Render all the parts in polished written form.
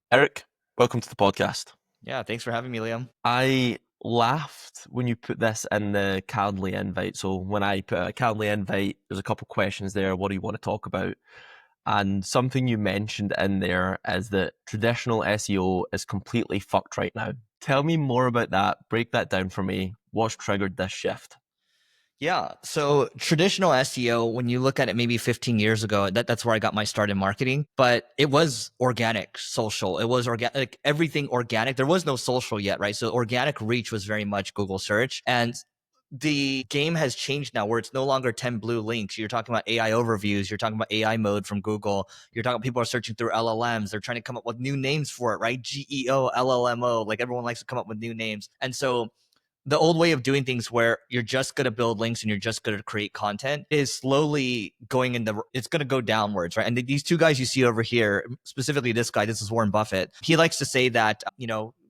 Eric, welcome to the podcast. Yeah, thanks for having me, Liam. I laughed when you put this in the Calendly invite. So when I put a Calendly invite, there's a couple questions there. What do you want to talk about? And something you mentioned in there is that traditional SEO is completely fucked right now. Tell me more about that. Break that down for me. What's triggered this shift? Yeah, so traditional SEO, when you look at it maybe 15 years ago, that's where I got my start in marketing, but it was organic, social. It was organic, like everything organic. There was no social yet, right? So organic reach was very much Google search. And the game has changed now where it's no longer 10 blue links. You're talking about AI overviews. You're talking about AI mode from Google. You're talking about people are searching through LLMs. They're trying to come up with new names for it, right? GEO, LLMO. Like everyone likes to come up with new names. And so the old way of doing things where you're just going to build links and you're just going to create content is slowly going in it's going to go downwards, right? And these two guys you see over here, specifically this guy, this is Warren Buffett. He likes to say that,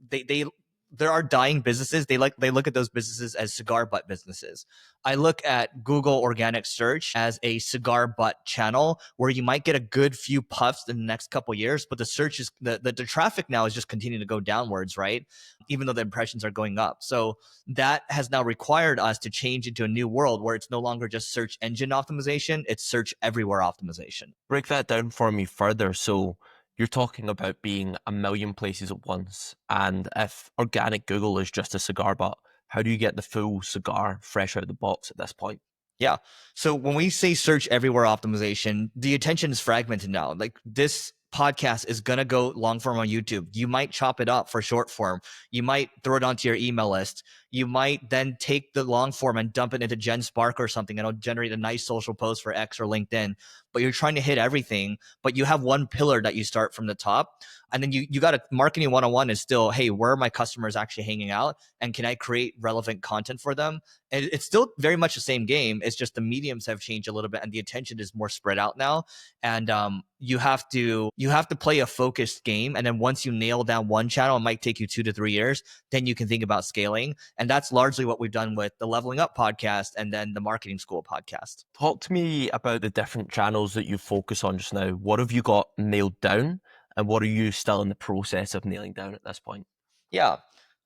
they there are dying businesses. They look at those businesses as cigar butt businesses. I look at Google organic search as a cigar butt channel where you might get a good few puffs in the next couple of years, but the search is the traffic now is just continuing to go downwards, right? Even though the impressions are going up. So that has now required us to change into a new world where it's no longer just search engine optimization, it's search everywhere optimization. Break that down for me further. So you're talking about being a million places at once. And if organic Google is just a cigar butt, how do you get the full cigar fresh out of the box at this point? Yeah. So when we say search everywhere optimization, the attention is fragmented now. Like this podcast is going to go long form on YouTube. You might chop it up for short form. You might throw it onto your email list. You might then take the long form and dump it into Gen Spark or something, and it'll generate a nice social post for X or LinkedIn. But you're trying to hit everything, but you have one pillar that you start from the top. And then you got a marketing 101 is still, hey, where are my customers actually hanging out? And can I create relevant content for them? And it's still very much the same game. It's just the mediums have changed a little bit and the attention is more spread out now. And you have to play a focused game. And then once you nail down one channel, it might take you 2 to 3 years. Then you can think about scaling. And that's largely what we've done with the Leveling Up podcast and then the Marketing School podcast. Talk to me about the different channels that you focus on just now. What have you got nailed down, and what are you still in the process of nailing down at this point? Yeah.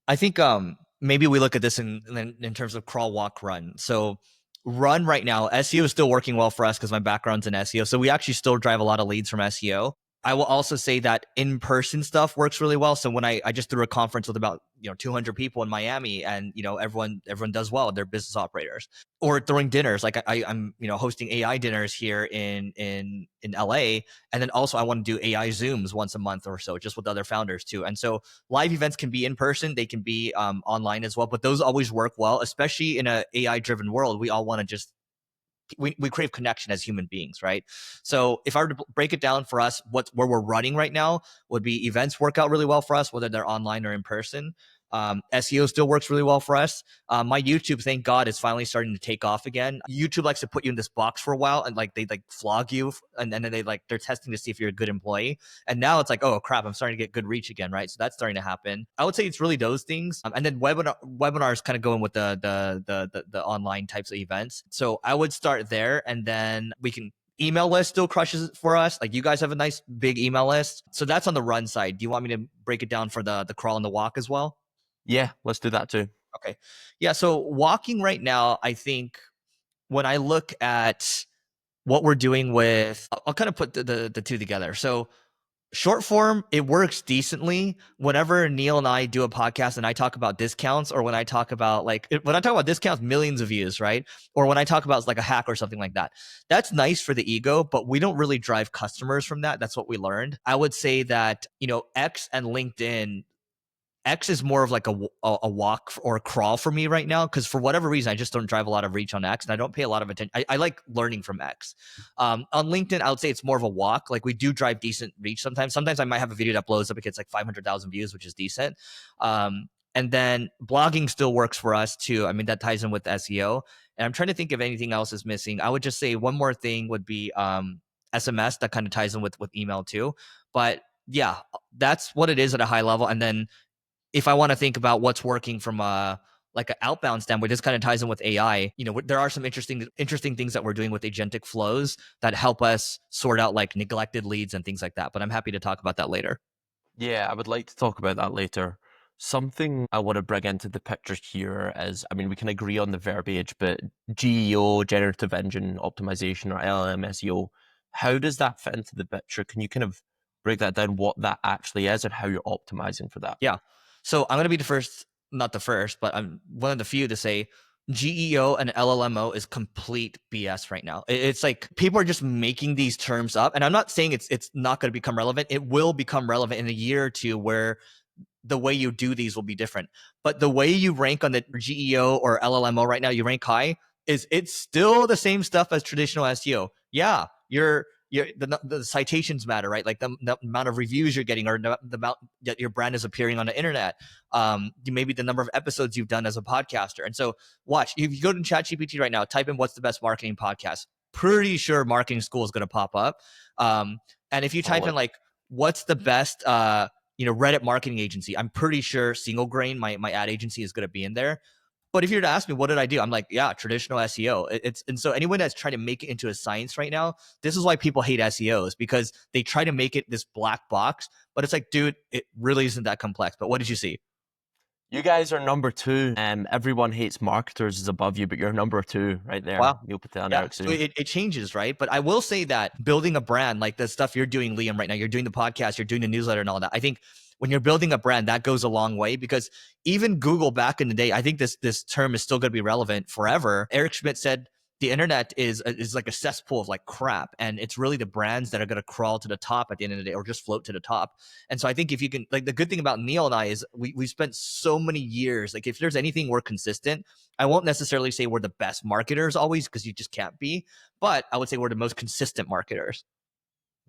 I think maybe we look at this in terms of crawl, walk, run. So run right now, SEO is still working well for us because my background's in SEO. So we actually still drive a lot of leads from SEO. I will also say that in-person stuff works really well. So when I just threw a conference with about 200 people in Miami, and everyone does well. They're business operators. Or throwing dinners, like I'm hosting AI dinners here in LA, and then also I want to do AI Zooms once a month or so, just with other founders too. And so live events can be in person, they can be online as well, but those always work well, especially in a AI driven world. We all want to just we crave connection as human beings, right? So if I were to break it down for us, where we're running right now would be events work out really well for us, whether they're online or in person. SEO still works really well for us. My YouTube, thank God, is finally starting to take off again. YouTube likes to put you in this box for a while, and like they flog you, and then they're testing to see if you're a good employee. And now it's like, oh crap, I'm starting to get good reach again, right? So that's starting to happen. I would say it's really those things, and then webinars kind of going with the online types of events. So I would start there, and then we can email list still crushes it for us. Like you guys have a nice big email list. So that's on the run side. Do you want me to break it down for the crawl and the walk as well? Yeah, let's do that too. Okay. Yeah. So walking right now, I think when I look at what we're doing with, I'll kind of put the two together. So short form, it works decently. Whenever Neil and I do a podcast and I talk about discounts, or when I talk about when I talk about discounts, millions of views, right? Or when I talk about like a hack or something like that, that's nice for the ego, but we don't really drive customers from that. That's what we learned. I would say that, X and LinkedIn, X is more of like a walk or a crawl for me right now, because for whatever reason I just don't drive a lot of reach on X, and I don't pay a lot of attention. I like learning from X. On LinkedIn, I would say it's more of a walk. Like we do drive decent reach sometimes. Sometimes I might have a video that blows up, it gets like 500,000 views, which is decent. And then blogging still works for us too. I mean, that ties in with SEO. And I'm trying to think if anything else is missing. I would just say one more thing would be SMS. That kind of ties in with email too. But yeah, that's what it is at a high level. And then if I want to think about what's working from like an outbound standpoint, this kind of ties in with AI. There are some interesting things that we're doing with agentic flows that help us sort out like neglected leads and things like that. But I'm happy to talk about that later. Yeah, I would like to talk about that later. Something I want to bring into the picture here is, I mean, we can agree on the verbiage, but GEO, generative engine optimization, or LLM SEO, how does that fit into the picture? Can you kind of break that down, what that actually is and how you're optimizing for that? Yeah. So I'm going to be the first, not the first, but I'm one of the few to say GEO and LLMO is complete BS right now. It's like people are just making these terms up, and I'm not saying it's not going to become relevant. It will become relevant in a year or two, where the way you do these will be different. But the way you rank on the GEO or LLMO right now, you rank high, is it's still the same stuff as traditional SEO. Yeah, the citations matter, right? Like the amount of reviews you're getting, or the amount that your brand is appearing on the internet. Maybe the number of episodes you've done as a podcaster. And so, watch, if you go to ChatGPT right now, type in what's the best marketing podcast. Pretty sure Marketing School is going to pop up. And if you type in Solid. like what's the best Reddit marketing agency, I'm pretty sure Single Grain, my ad agency, is going to be in there. But if you were to ask me, what did I do? I'm like, yeah, traditional SEO. And so anyone that's trying to make it into a science right now, this is why people hate SEOs, because they try to make it this black box. But it's like, dude, it really isn't that complex. But what did you see? You guys are number two. Everyone hates marketers is above you, but you're number two right there. Wow. Neil Patel and Yeah. Eric So Sui. it changes, right? But I will say that building a brand, like the stuff you're doing, Liam, right now, you're doing the podcast, you're doing the newsletter and all that. I think when you're building a brand, that goes a long way, because even Google back in the day, I think this term is still going to be relevant forever. Eric Schmidt said the internet is like a cesspool of like crap, and it's really the brands that are going to crawl to the top at the end of the day, or just float to the top. And so I think if you can, like, the good thing about Neil and I is we spent so many years, like if there's anything we're consistent, I won't necessarily say we're the best marketers always, because you just can't be, but I would say we're the most consistent marketers.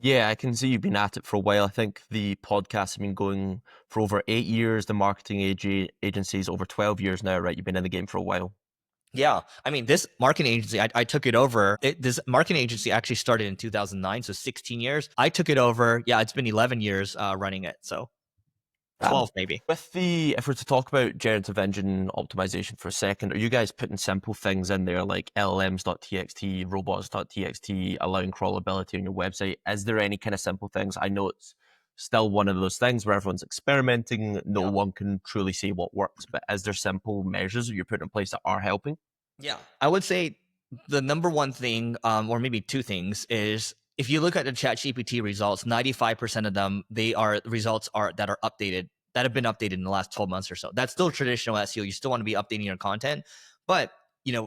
Yeah, I can see you've been at it for a while. I think the podcast has been going for over 8 years. The marketing agency is over 12 years now, right? You've been in the game for a while. Yeah. I mean, this marketing agency, I took it over. This marketing agency actually started in 2009, so 16 years. I took it over. Yeah, it's been 11 years running it. So Um, 12 maybe. if we're to talk about generative engine optimization for a second, are you guys putting simple things in there like LLMs.txt, robots.txt, allowing crawlability on your website? Is there any kind of simple things? I know it's still one of those things where everyone's experimenting. No Yeah. one can truly say what works, but is there simple measures that you're putting in place that are helping? Yeah. I would say the number one thing, or maybe two things, is if you look at the chat GPT results, 95% of them, they are results are that are updated, that have been updated in the last 12 months or so. That's still traditional SEO. You still want to be updating your content. But,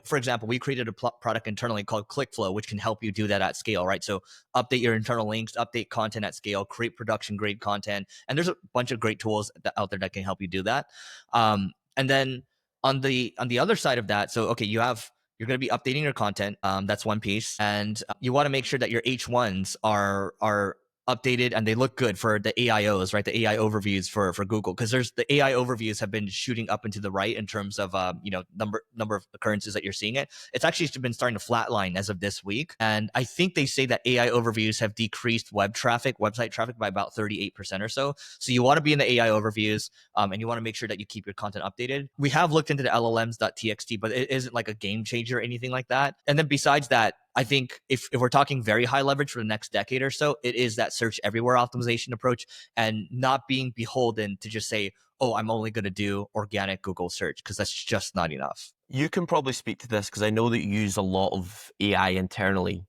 for example, we created a product internally called ClickFlow, which can help you do that at scale, right? So update your internal links, update content at scale, create production grade content. And there's a bunch of great tools out there that can help you do that. And then on the other side of that, so okay, you're going to be updating your content. That's one piece, and you want to make sure that your H1s are updated and they look good for the AIOs, right? The AI overviews for Google, because there's the AI overviews have been shooting up and to the right in terms of number of occurrences that you're seeing it. It's actually been starting to flatline as of this week, and I think they say that AI overviews have decreased website traffic by about 38% or so. So you want to be in the AI overviews, and you want to make sure that you keep your content updated. We have looked into the LLMs.txt, but it isn't like a game changer or anything like that. And then besides that, I think if we're talking very high leverage for the next decade or so, it is that search everywhere optimization approach, and not being beholden to just say, oh, I'm only going to do organic Google search, because that's just not enough. You can probably speak to this because I know that you use a lot of AI internally.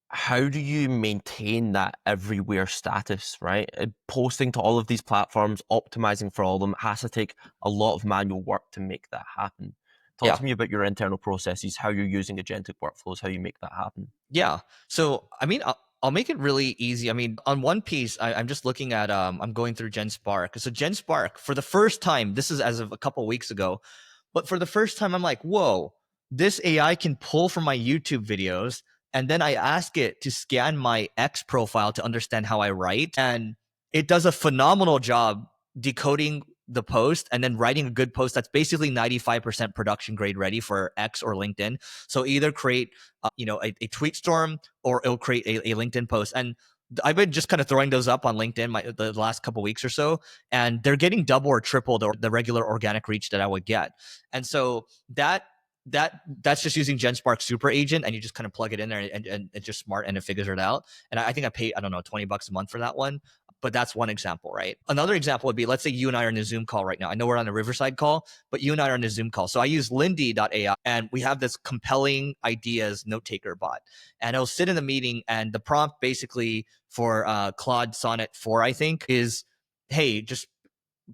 How do you maintain that everywhere status, right? Posting to all of these platforms, optimizing for all of them has to take a lot of manual work to make that happen. Talk Yeah. to me about your internal processes, how you're using agentic workflows, how you make that happen. Yeah. So, I mean, I'll make it really easy. I mean, on one piece, I'm just looking at, I'm going through GenSpark. So, GenSpark, for the first time, this is as of a couple of weeks ago, but for the first time, I'm like, whoa, this AI can pull from my YouTube videos. And then I ask it to scan my X profile to understand how I write. And it does a phenomenal job decoding the post and then writing a good post that's basically 95% production grade ready for X or LinkedIn. So either create a tweet storm, or it'll create a LinkedIn post. And I've been just kind of throwing those up on LinkedIn the last couple weeks or so, and they're getting double or triple the regular organic reach that I would get. And so that's just using GenSpark Super Agent, and you just kind of plug it in there, and it's just smart and it figures it out. And I think I pay, I don't know, $20 a month for that one. But that's one example, right? Another example would be, let's say you and I are in a Zoom call right now. I know we're on a Riverside call, but you and I are in a Zoom call. So I use Lindy.ai, and we have this compelling ideas note taker bot. And it'll sit in the meeting, and the prompt basically for Claude Sonnet 4, I think, is, hey, just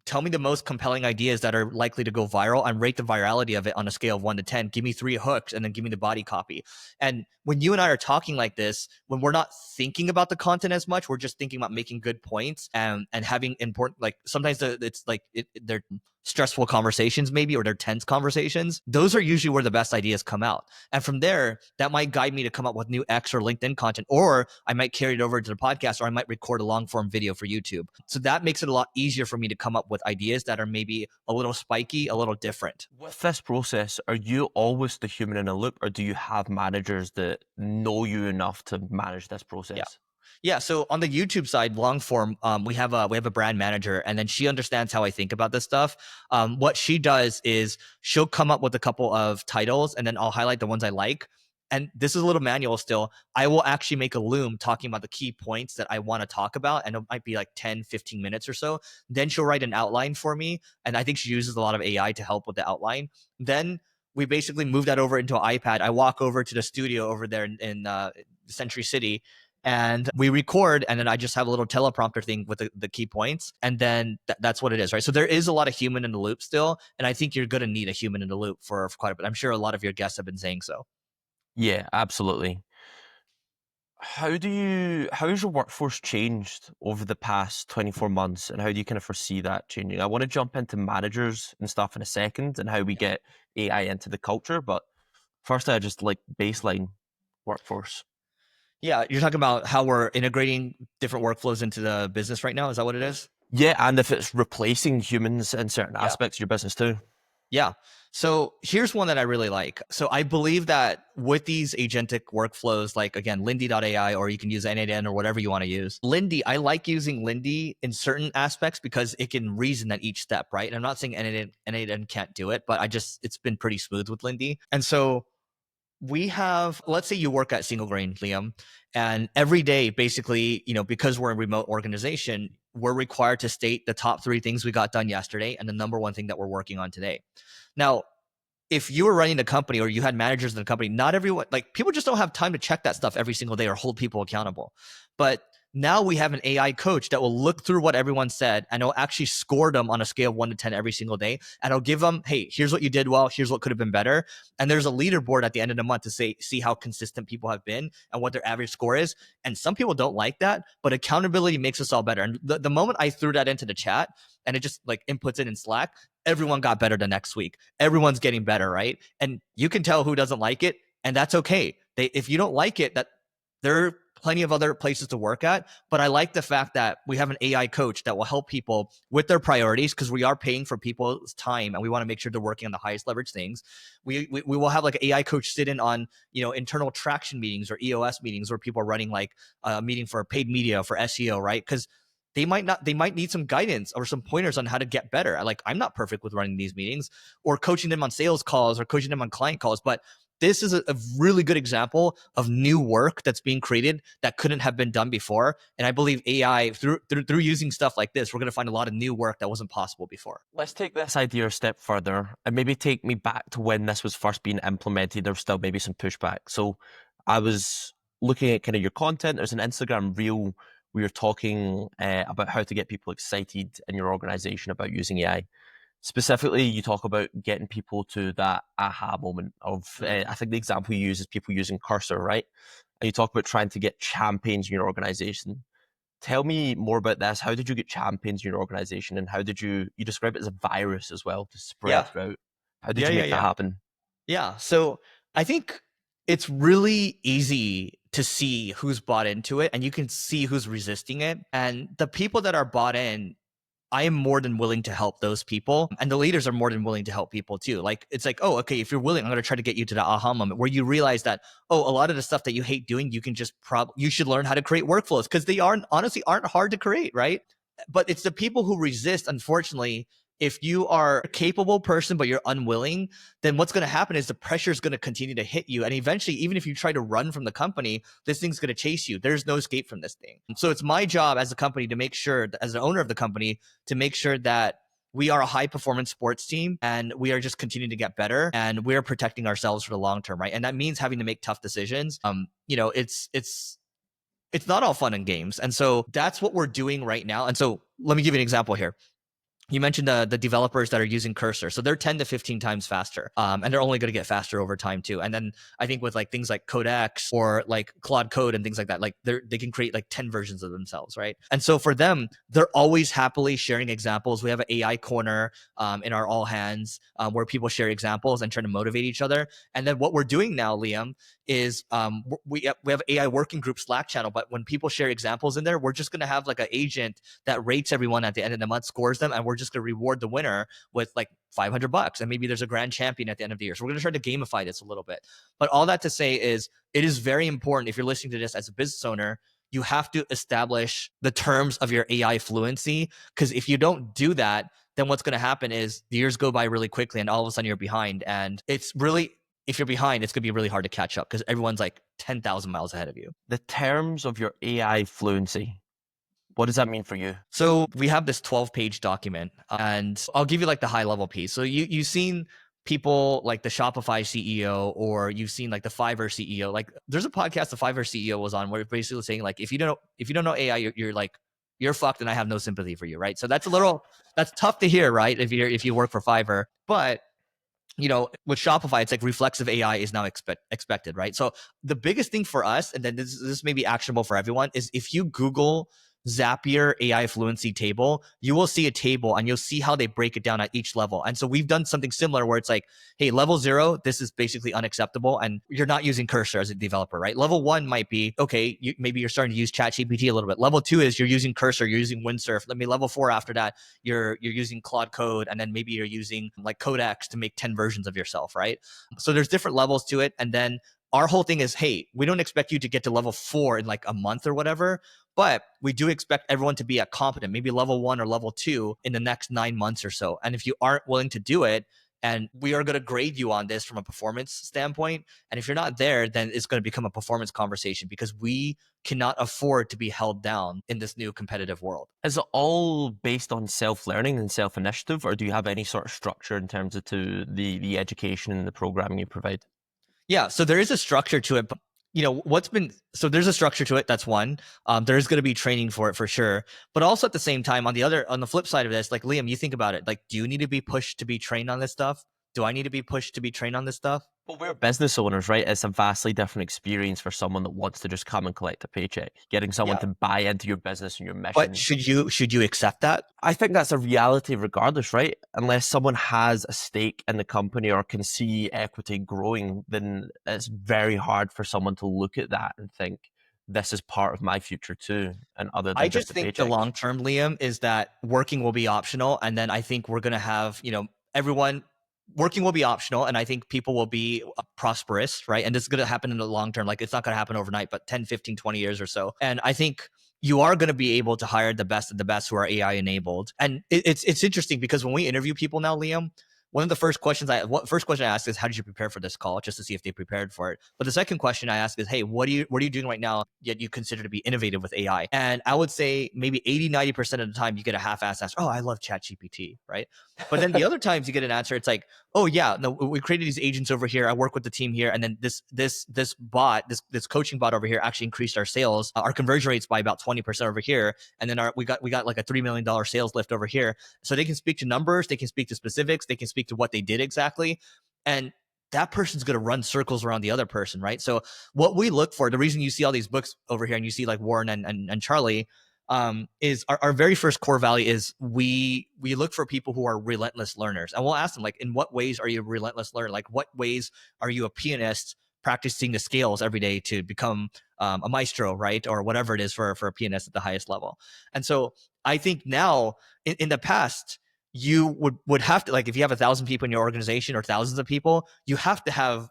tell me the most compelling ideas that are likely to go viral and rate the virality of it on a scale of 1 to 10. Give me 3 hooks and then give me the body copy. And when you and I are talking like this, when we're not thinking about the content as much, we're just thinking about making good points and having important, like sometimes it's like they're stressful conversations maybe, or they're tense conversations. Those are usually where the best ideas come out. And from there, that might guide me to come up with new X or LinkedIn content, or I might carry it over to the podcast, or I might record a long form video for YouTube. So that makes it a lot easier for me to come up with ideas that are maybe a little spiky, a little different. With this process, are you always the human in the loop, or do you have managers that know you enough to manage this process? Yeah. Yeah, so on the YouTube side, long form, we have a brand manager, and then she understands how I think about this stuff. What she does is she'll come up with a couple of titles, and then I'll highlight the ones I like. And this is a little manual still. I will actually make a loom talking about the key points that I want to talk about, and it might be like 10, 15 minutes or so. Then she'll write an outline for me, and I think she uses a lot of AI to help with the outline. Then we basically move that over into an iPad. I walk over to the studio over there in Century City, and we record, and then I just have a little teleprompter thing with the key points, and then that's what it is, right? So there is a lot of human in the loop still, and I think you're going to need a human in the loop for quite a bit. I'm sure a lot of your guests have been saying so. Yeah, absolutely. How has your workforce changed over the past 24 months, and how do you kind of foresee that changing? I want to jump into managers and stuff in a second and how we get AI into the culture, but first I just like baseline workforce. Yeah, you're talking about how we're integrating different workflows into the business right now. Is that what it is? Yeah, and if it's replacing humans in certain Yeah. aspects of your business too. Yeah. So here's one that I really like. So I believe that with these agentic workflows, like again, Lindy.ai, or you can use N8N or whatever you want to use. Lindy, I like using Lindy in certain aspects because it can reason at each step, right? And I'm not saying N8N can't do it, but it's been pretty smooth with Lindy. And so we have, let's say you work at Single Grain, Liam, and every day, basically, because we're a remote organization, we're required to state the top 3 things we got done yesterday and the number 1 thing that we're working on today. Now, if you were running a company or you had managers in the company, not everyone, like people just don't have time to check that stuff every single day or hold people accountable. But now we have an AI coach that will look through what everyone said, and it'll actually score them on a scale of 1 to 10 every single day. And it'll give them, hey, here's what you did well. Here's what could have been better. And there's a leaderboard at the end of the month to see how consistent people have been and what their average score is. And some people don't like that, but accountability makes us all better. And the moment I threw that into the chat and it just like inputs it in Slack, everyone got better the next week. Everyone's getting better, right? And you can tell who doesn't like it, and that's okay. If you don't like it, that there are plenty of other places to work at. But I like the fact that we have an AI coach that will help people with their priorities, because we are paying for people's time and we want to make sure they're working on the highest leverage things. We will have like an AI coach sit in on, internal traction meetings or EOS meetings where people are running like a meeting for paid media for SEO, right? Because they might need some guidance or some pointers on how to get better. Like, I'm not perfect with running these meetings or coaching them on sales calls or coaching them on client calls, but this is a really good example of new work that's being created that couldn't have been done before. And I believe AI, through using stuff like this, we're going to find a lot of new work that wasn't possible before. Let's take this idea a step further and maybe take me back to when this was first being implemented. There was still maybe some pushback. So I was looking at kind of your content. There's an Instagram reel where you're talking about how to get people excited in your organization about using AI. Specifically, you talk about getting people to that aha moment of, I think the example you use is people using Cursor, right? And you talk about trying to get champions in your organization. Tell me more about this. How did you get champions in your organization, and how did you describe it as a virus as well to spread throughout? How did you make that happen? Yeah. So I think it's really easy to see who's bought into it, and you can see who's resisting it. And the people that are bought in, I am more than willing to help those people. And the leaders are more than willing to help people too. Like, it's like, oh, okay, if you're willing, I'm going to try to get you to the aha moment where you realize that, oh, a lot of the stuff that you hate doing, you can just you should learn how to create workflows, because they aren't hard to create, right? But it's the people who resist, unfortunately, if you are a capable person but you're unwilling, then what's going to happen is the pressure is going to continue to hit you, and eventually, even if you try to run from the company, this thing's going to chase you. There's no escape from this thing. So it's my job as a company to make sure, as an owner of the company, to make sure that we are a high performance sports team and we are just continuing to get better, and we're protecting ourselves for the long term, right? And that means having to make tough decisions. It's not all fun and games. And so that's what we're doing right now. And so let me give you an example here. You mentioned the developers that are using Cursor. So they're 10 to 15 times faster. And they're only going to get faster over time too. And then I think with like things like Codex or like Claude Code and things like that, like they can create like 10 versions of themselves, right? And so for them, they're always happily sharing examples. We have an AI corner in our all hands where people share examples and try to motivate each other. And then what we're doing now, Liam, is we have AI working group Slack channel, but when people share examples in there, we're just going to have like an agent that rates everyone at the end of the month, scores them, and we're just going to reward the winner with like $500, and maybe there's a grand champion at the end of the year. So we're going to try to gamify this a little bit. But all that to say is, it is very important, if you're listening to this as a business owner, you have to establish the terms of your AI fluency, because if you don't do that, then what's going to happen is the years go by really quickly and all of a sudden you're behind. And it's really, if you're behind, it's going to be really hard to catch up because everyone's like 10,000 miles ahead of you. The terms of your AI fluency, what does that mean for you? So we have this 12-page document, and I'll give you like the high level piece. So you've seen people like the Shopify CEO, or you've seen like the Fiverr CEO. Like there's a podcast the Fiverr CEO was on where it's basically saying like, if you don't know AI, you're fucked, and I have no sympathy for you, right? So that's tough to hear, right? If you work for Fiverr, but with Shopify, it's like reflexive AI is now expected, right? So the biggest thing for us, and then this may be actionable for everyone, is if you Google Zapier AI fluency table, you will see a table and you'll see how they break it down at each level. And so we've done something similar where it's like, hey, level 0, this is basically unacceptable, and you're not using Cursor as a developer, right? Level 1 might be, okay, maybe you're starting to use ChatGPT a little bit. Level 2 is you're using Cursor, you're using Windsurf. Level 4 after that, you're using Claude Code, and then maybe you're using like Codex to make 10 versions of yourself, right? So there's different levels to it. And then our whole thing is, hey, we don't expect you to get to level 4 in like a month or whatever, but we do expect everyone to be at competent, maybe level 1 or level 2 in the next 9 months or so. And if you aren't willing to do it, and we are going to grade you on this from a performance standpoint, and if you're not there, then it's going to become a performance conversation, because we cannot afford to be held down in this new competitive world. Is it all based on self-learning and self-initiative, or do you have any sort of structure in terms of to the education and the programming you provide? Yeah, so there is a structure to it. But, there's a structure to it. That's one. There's going to be training for it for sure. But also at the same time, on the flip side of this, like Liam, you think about it. Like, do you need to be pushed to be trained on this stuff? Do I need to be pushed to be trained on this stuff? Well, we're business owners, right? It's a vastly different experience for someone that wants to just come and collect a paycheck. Getting someone to buy into your business and your mission. But should you accept that? I think that's a reality regardless, right? Unless someone has a stake in the company or can see equity growing, then it's very hard for someone to look at that and think, this is part of my future too. And other than I just a think paycheck. the long term, Liam, is that working will be optional. And then I think we're going to have, everyone working will be optional, and I think people will be prosperous, right? And this is going to happen in the long term. Like, it's not going to happen overnight, but 10, 15, 20 years or so. And I think you are going to be able to hire the best of the best who are AI enabled. And it's interesting because when we interview people now, Liam, one of the first questions I ask is, how did you prepare for this call? Just to see if they prepared for it. But the second question I ask is, hey, what are you doing right now yet you consider to be innovative with AI? And I would say maybe 80-90% of the time you get a half-ass answer. Oh, I love ChatGPT, right? But then the other times you get an answer, it's like, oh yeah, no, we created these agents over here. I work with the team here, and then this bot, this coaching bot over here actually increased our sales, our conversion rates by about 20% over here, and then we got like a $3 million sales lift over here. So they can speak to numbers, they can speak to specifics, they can speak to what they did exactly, and that person's going to run circles around the other person, right? So what we look for, the reason you see all these books over here and you see like Warren and Charlie, is our very first core value is we look for people who are relentless learners, and we'll ask them, like, in what ways are you a relentless learner? Like, what ways are you a pianist practicing the scales every day to become a maestro, right? Or whatever it is for a pianist at the highest level. And so I think now, in the past, you would have to, like, if you have 1,000 people in your organization or thousands of people, you have to have,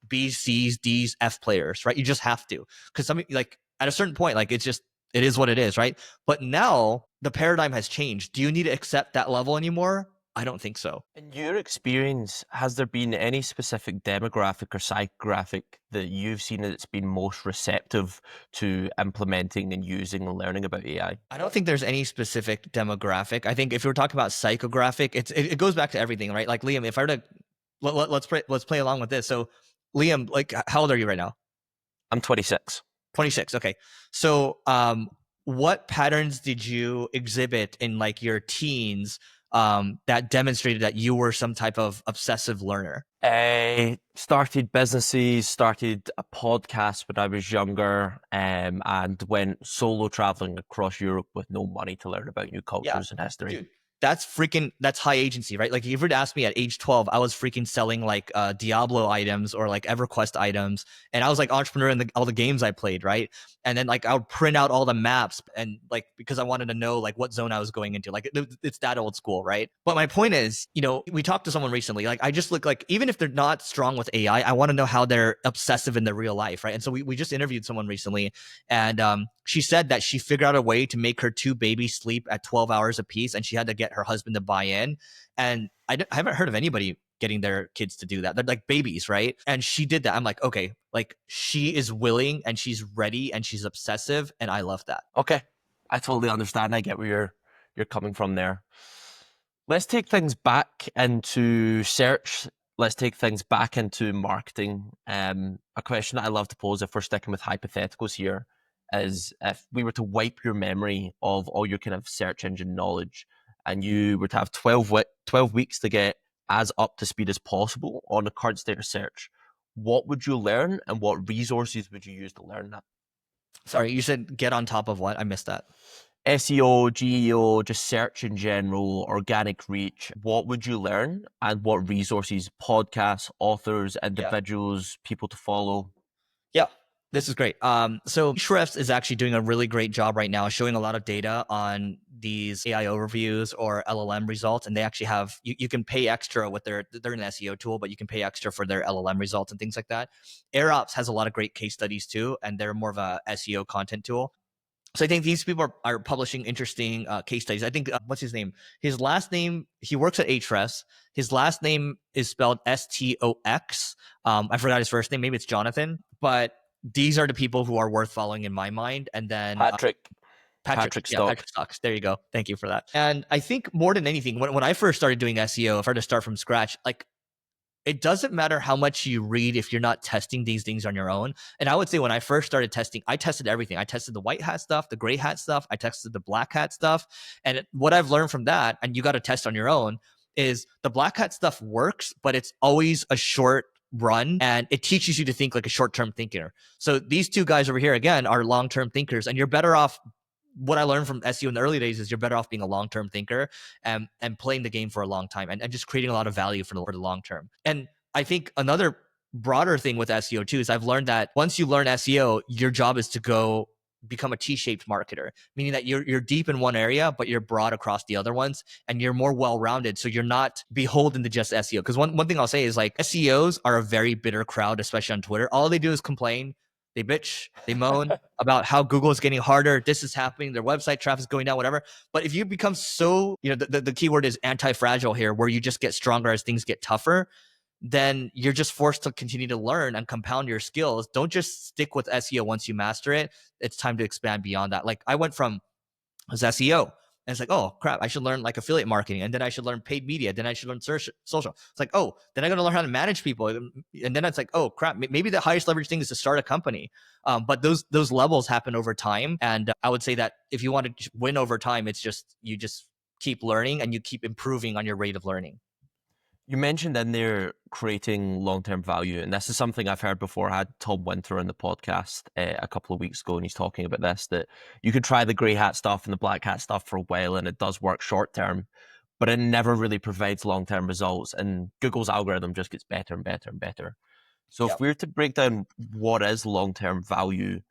B's, C's, D's, F players, right? You just have to, because like at a certain point, like, it is what it is, right? But now the paradigm has changed. Do you need to accept that level anymore? I don't think so. In your experience, has there been any specific demographic or psychographic that you've seen that's been most receptive to implementing and using and learning about AI? I don't think there's any specific demographic. I think if we're talking about psychographic, it goes back to everything, right? Like Liam, if I were to let's play along with this. So Liam, like how old are you right now? I'm 26. 26. Okay. So what patterns did you exhibit in like your teens that demonstrated that you were some type of obsessive learner? Started businesses, started a podcast when I was younger, and went solo traveling across Europe with no money to learn about new Yeah, cultures and history. dude, that's high agency, right? Like if you were to ask me at age 12, I was freaking selling like Diablo items or like EverQuest items, and I was like entrepreneur in all the games I played, right? And then like I would print out all the maps and like because I wanted to know like what zone I was going into. Like it's that old school, right? But my point is, we talked to someone recently. Like I just look like even if they're not strong with AI, I want to know how they're obsessive in their real life, right? And so we just interviewed someone recently, and she said that she figured out a way to make her two babies sleep at 12 hours apiece, and she had to get her husband to buy in. And I haven't heard of anybody getting their kids to do that. They're like babies, right? And she did that. I'm like, okay, like she is willing and she's ready and she's obsessive, and I love that. Okay, I totally understand. I get where you're coming from there. Let's take things back into search. Let's take things back into marketing. A question that I love to pose, if we're sticking with hypotheticals here, is if we were to wipe your memory of all your kind of search engine knowledge and you were to have 12 weeks to get as up to speed as possible on the current state of search, what would you learn and what resources would you use to learn that? Sorry, you said get on top of what? I missed that. SEO, GEO, just search in general, organic reach. What would you learn and what resources, podcasts, authors, individuals, people to follow? Yeah, this is great. So Ahrefs is actually doing a really great job right now showing a lot of data on these AI overviews or LLM results. And they actually have, you can pay extra with they're an SEO tool, but you can pay extra for their LLM results and things like that. AirOps has a lot of great case studies too, and they're more of a SEO content tool. So I think these people are publishing interesting case studies. I think, what's his name? His last name, he works at Ahrefs. His last name is spelled Stox. I forgot his first name. Maybe it's Jonathan. But these are the people who are worth following in my mind. And then Patrick Stock. Patrick Stocks. There you go. Thank you for that. And I think more than anything, when I first started doing SEO, if I had to start from scratch, like it doesn't matter how much you read if you're not testing these things on your own. And I would say when I first started testing, I tested everything. I tested the white hat stuff, the gray hat stuff. I tested the black hat stuff. And what I've learned from that, and you got to test on your own, is the black hat stuff works, but it's always a short run and it teaches you to think like a short-term thinker. So these two guys over here, again, are long-term thinkers, and you're better off. What I learned from SEO in the early days is you're better off being a long-term thinker and playing the game for a long time and just creating a lot of value for the long term. And I think another broader thing with SEO too is I've learned that once you learn SEO, your job is to go become a T-shaped marketer, meaning that you're deep in one area, but you're broad across the other ones, and you're more well-rounded. So you're not beholden to just SEO. Because one thing I'll say is like SEOs are a very bitter crowd, especially on Twitter. All they do is complain. They bitch, they moan about how Google is getting harder. This is happening. Their website traffic is going down, whatever. But if you become so, the keyword is anti-fragile here, where you just get stronger as things get tougher, then you're just forced to continue to learn and compound your skills. Don't just stick with SEO once you master it. It's time to expand beyond that. Like I went from as SEO, and it's like, oh crap, I should learn like affiliate marketing, and then I should learn paid media, then I should learn social. It's like, oh, then I got to learn how to manage people, and then it's like, oh crap, maybe the highest leverage thing is to start a company. But those levels happen over time, and I would say that if you want to win over time, it's just you just keep learning and you keep improving on your rate of learning. You mentioned in there creating long-term value, and this is something I've heard before. I had Tom Winter on the podcast a couple of weeks ago, and he's talking about this, that you could try the grey hat stuff and the black hat stuff for a while, and it does work short-term, but it never really provides long-term results, and Google's algorithm just gets better and better and better. So if we were to break down what is long-term value,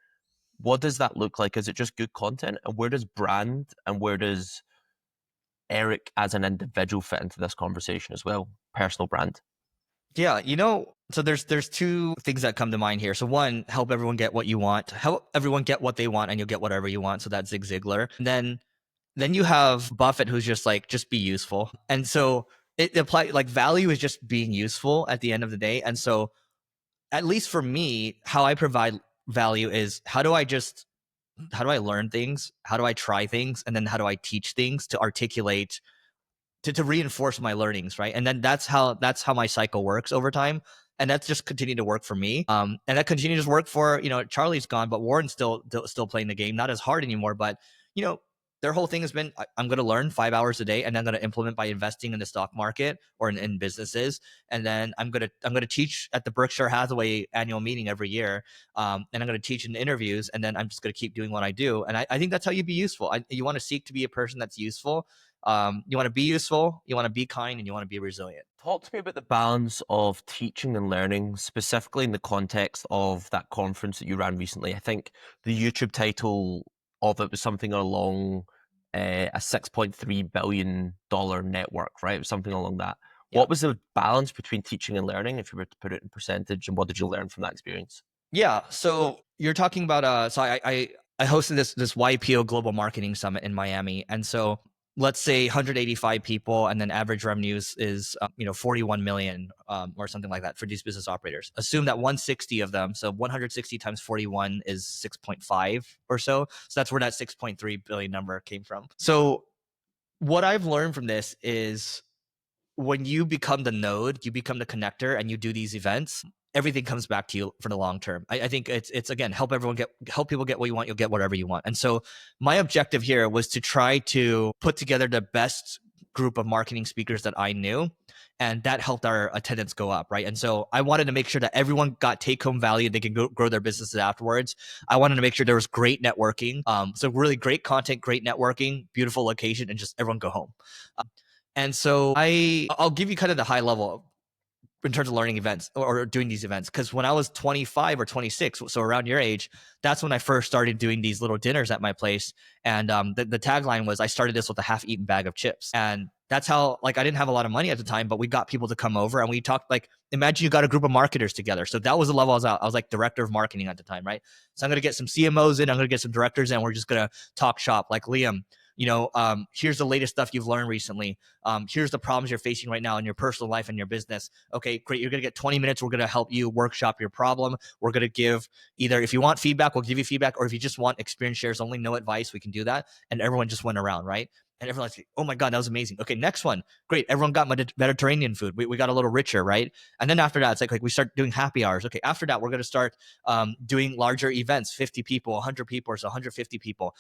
what does that look like? Is it just good content? And where does brand and where does Eric as an individual fit into this conversation as well? Personal brand. Yeah, so there's two things that come to mind here. So one, help everyone get what you want. Help everyone get what they want, and you'll get whatever you want. So that's Zig Ziglar. And then Then you have Buffett, who's just like, just be useful. And so it apply like value is just being useful at the end of the day. And so at least for me, how I provide value is how do I learn things? How do I try things? And then how do I teach things to articulate to reinforce my learnings, right? And then that's how my cycle works over time. And that's just continued to work for me. And that continues to work for, Charlie's gone, but Warren's still playing the game, not as hard anymore. But, you know, their whole thing has been, I'm going to learn 5 hours a day, and then I'm going to implement by investing in the stock market or in businesses. And then I'm going to teach at the Berkshire Hathaway annual meeting every year. And I'm going to teach in interviews, and then I'm just going to keep doing what I do. And I think that's how you be useful. You want to seek to be a person that's useful. You want to be useful, you want to be kind, and you want to be resilient. Talk to me about the balance of teaching and learning, specifically in the context of that conference that you ran recently. I think the YouTube title of it was something along a $6.3 billion network, right? It was something along that. Yeah. What was the balance between teaching and learning, if you were to put it in percentage, and what did you learn from that experience? Yeah. So you're talking about so I hosted this YPO Global Marketing Summit in Miami, and so let's say 185 people, and then average revenues is 41 million or something like that for these business operators. Assume that 160 of them, so 160 times 41 is 6.5 or so. So that's where that 6.3 billion number came from. So what I've learned from this is when you become the node, you become the connector, and you do these events, everything comes back to you for the long term. I think it's again, help people get what you want, you'll get whatever you want. And so my objective here was to try to put together the best group of marketing speakers that I knew, and that helped our attendance go up, right? And so I wanted to make sure that everyone got take home value, they can grow their businesses afterwards. I wanted to make sure there was great networking, so really great content, great networking, beautiful location, and just everyone go home. And so I'll give you kind of the high level in terms of learning events or doing these events. Because when I was 25 or 26, so around your age, that's when I first started doing these little dinners at my place. And the tagline was, I started this with a half-eaten bag of chips. And that's how, like, I didn't have a lot of money at the time, but we got people to come over and we talked, like, imagine you got a group of marketers together. So that was the level I was at. I was like director of marketing at the time, right? So I'm going to get some CMOs in, I'm going to get some directors in, we're just going to talk shop. Like, Liam, here's the latest stuff you've learned recently. Here's the problems you're facing right now in your personal life and your business. Okay, great. You're going to get 20 minutes. We're going to help you workshop your problem. We're going to give either, if you want feedback, we'll give you feedback, or if you just want experience shares only, no advice, we can do that. And everyone just went around, right? And everyone's like, oh my God, that was amazing. Okay, next one. Great. Everyone got Mediterranean food. We got a little richer, right? And then after that, it's like we start doing happy hours. Okay, after that, we're going to start doing larger events, 50 people, 100 people, or so 150 people,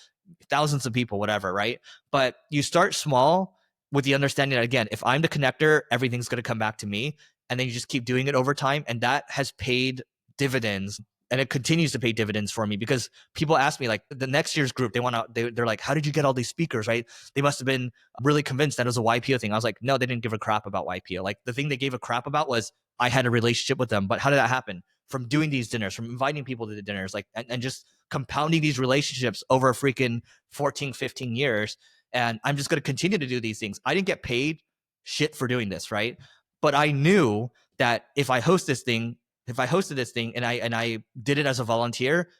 thousands of people, whatever, right? But you start small with the understanding that, again, if I'm the connector, everything's going to come back to me. And then you just keep doing it over time. And that has paid dividends. And it continues to pay dividends for me, because people ask me, like, the next year's group, they're like, how did you get all these speakers, right? They must have been really convinced that it was a YPO thing. I was like, no, they didn't give a crap about YPO. Like, the thing they gave a crap about was I had a relationship with them. But how did that happen? From doing these dinners, from inviting people to the dinners, like, and just compounding these relationships over a freaking 14, 15 years. And I'm just going to continue to do these things. I didn't get paid shit for doing this, right? But I knew that if I hosted this thing and I did it as a volunteer,